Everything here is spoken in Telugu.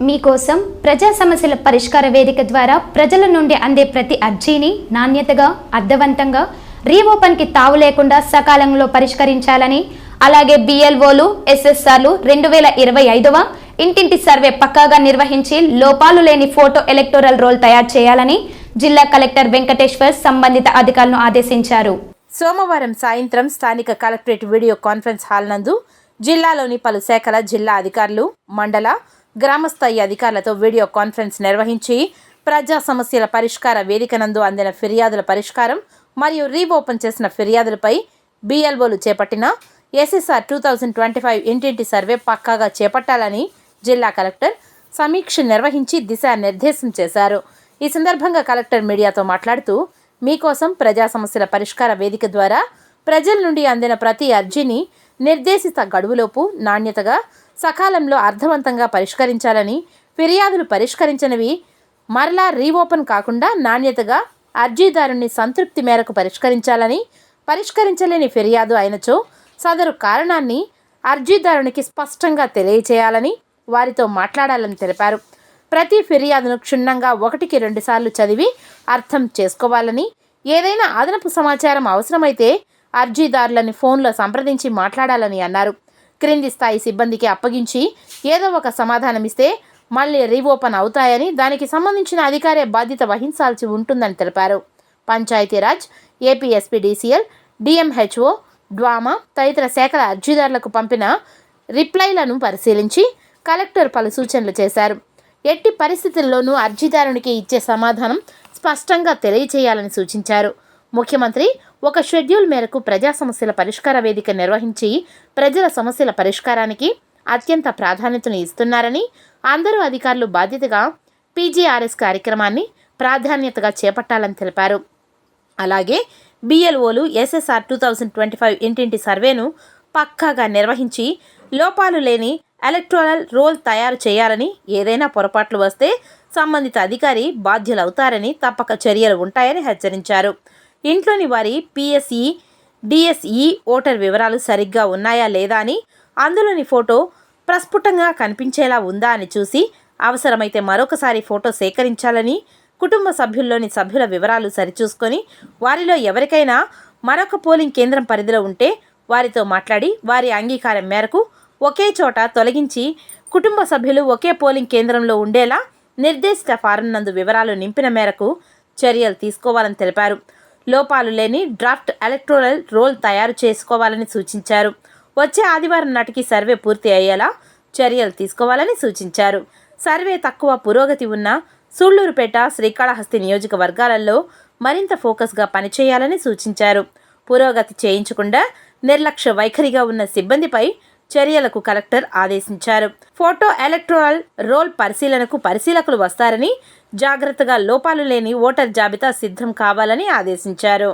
మీకోసం ప్రజా సమస్యల పరిష్కార వేదిక ద్వారా ప్రజల నుండి అందే ప్రతి అర్జీని నాణ్యతగా, అర్థవంతంగా, రీఓపెన్కి తావు లేకుండా సకాలంలో పరిష్కరించాలని, అలాగే బిఎల్ఓలు, ఎస్ఎస్ఆర్లు 2025వ ఇంటింటి సర్వే పక్కాగా నిర్వహించి లోపాలు లేని ఫోటో ఎలక్టోరల్ రోల్ తయారు చేయాలని జిల్లా కలెక్టర్ వెంకటేశ్వర్ సంబంధిత అధికారులను ఆదేశించారు. సోమవారం సాయంత్రం స్థానిక కలెక్టరేట్ వీడియో కాన్ఫరెన్స్ హాల్ నందు జిల్లాలోని పలు శాఖల జిల్లా అధికారులు, మండల, గ్రామస్థాయి అధికారులతో వీడియో కాన్ఫరెన్స్ నిర్వహించి ప్రజా సమస్యల పరిష్కార వేదిక నందు అందిన ఫిర్యాదుల పరిష్కారం మరియు రీఓపెన్ చేసిన ఫిర్యాదులపై బిఎల్ఓలు చేపట్టిన ఎస్ఎస్ఆర్ 2025 ఇంటింటి సర్వే పక్కాగా చేపట్టాలని జిల్లా కలెక్టర్ సమీక్ష నిర్వహించి దిశానిర్దేశం చేశారు. ఈ సందర్భంగా కలెక్టర్ మీడియాతో మాట్లాడుతూ, మీకోసం ప్రజా సమస్యల పరిష్కార వేదిక ద్వారా ప్రజల నుండి అందిన ప్రతి అర్జీని నిర్దేశిత గడువులోపు నాణ్యతగా, సకాలంలో అర్థవంతంగా పరిష్కరించాలని, ఫిర్యాదులు పరిష్కరించనివి మరలా రీఓపెన్ కాకుండా నాణ్యతగా అర్జీదారుని సంతృప్తి మేరకు పరిష్కరించాలని, పరిష్కరించలేని ఫిర్యాదు అయినచో సదరు కారణాన్ని అర్జీదారునికి స్పష్టంగా తెలియచేయాలని, వారితో మాట్లాడాలని తెలిపారు. ప్రతి ఫిర్యాదును క్షుణ్ణంగా 1కి 2 సార్లు చదివి అర్థం చేసుకోవాలని, ఏదైనా అదనపు సమాచారం అవసరమైతే అర్జీదారులని ఫోన్లో సంప్రదించి మాట్లాడాలని అన్నారు. క్రింది స్థాయి సిబ్బందికి అప్పగించి ఏదో ఒక సమాధానం ఇస్తే మళ్ళీ రీఓపెన్ అవుతాయని, దానికి సంబంధించిన అధికారే బాధ్యత వహించాల్సి ఉంటుందని తెలిపారు. పంచాయతీరాజ్, ఏపీఎస్పీడీసీఎల్, డిఎంహెచ్ఓ, డ్వామా తదితర శాఖల అర్జీదారులకు పంపిన రిప్లైలను పరిశీలించి కలెక్టర్ పలు సూచనలు చేశారు. ఎట్టి పరిస్థితుల్లోనూ అర్జీదారునికి ఇచ్చే సమాధానం స్పష్టంగా తెలియచేయాలని సూచించారు. ముఖ్యమంత్రి ఒక షెడ్యూల్ మేరకు ప్రజా సమస్యల పరిష్కార వేదిక నిర్వహించి ప్రజల సమస్యల పరిష్కారానికి అత్యంత ప్రాధాన్యతను ఇస్తున్నారని, అందరూ అధికారులు బాధ్యతగా పీజీఆర్ఎస్ కార్యక్రమాన్ని ప్రాధాన్యతగా చేపట్టాలని తెలిపారు. అలాగే బిఎల్ఓలు ఎస్ఎస్ఆర్ 2025 ఇంటింటి సర్వేను పక్కాగా నిర్వహించి లోపాలు లేని ఎలక్టోరల్ రోల్ తయారు చేయాలని, ఏదైనా పొరపాట్లు వస్తే సంబంధిత అధికారి బాధ్యులవుతారని, తప్పక చర్యలు ఉంటాయని హెచ్చరించారు. ఇంట్లోని వారి పిఎస్ఈ, డిఎస్ఈ ఓటర్ వివరాలు సరిగ్గా ఉన్నాయా లేదా అని, అందులోని ఫోటో ప్రస్ఫుటంగా కనిపించేలా ఉందా అని చూసి అవసరమైతే మరొకసారి ఫోటో సేకరించాలని, కుటుంబ సభ్యుల్లోని సభ్యుల వివరాలు సరిచూసుకొని వారిలో ఎవరికైనా మరొక పోలింగ్ కేంద్రం పరిధిలో ఉంటే వారితో మాట్లాడి వారి అంగీకారం మేరకు ఒకే చోట తొలగించి కుటుంబ సభ్యులు ఒకే పోలింగ్ కేంద్రంలో ఉండేలా నిర్దేశిత ఫారం నందు వివరాలు నింపిన మేరకు చర్యలు తీసుకోవాలని తెలిపారు. లోపాలు లేని డ్రాఫ్ట్ ఎలక్టోరల్ రోల్ తయారు చేసుకోవాలని సూచించారు. వచ్చే ఆదివారం నాటికి సర్వే పూర్తి అయ్యేలా చర్యలు తీసుకోవాలని సూచించారు. సర్వే తక్కువ పురోగతి ఉన్న సూళ్లూరుపేట, శ్రీకాళహస్తి నియోజకవర్గాలలో మరింత ఫోకస్గా పనిచేయాలని సూచించారు. పురోగతి చేయించకుండా నిర్లక్ష్య వైఖరిగా ఉన్న సిబ్బందిపై చర్యలకు కలెక్టర్ ఆదేశించారు. ఫోటో ఎలక్టోరల్ రోల్ పరిశీలనకు పరిశీలకులు వస్తారని, జాగ్రత్తగా లోపాలు లేని ఓటర్ జాబితా సిద్ధం కావాలని ఆదేశించారు.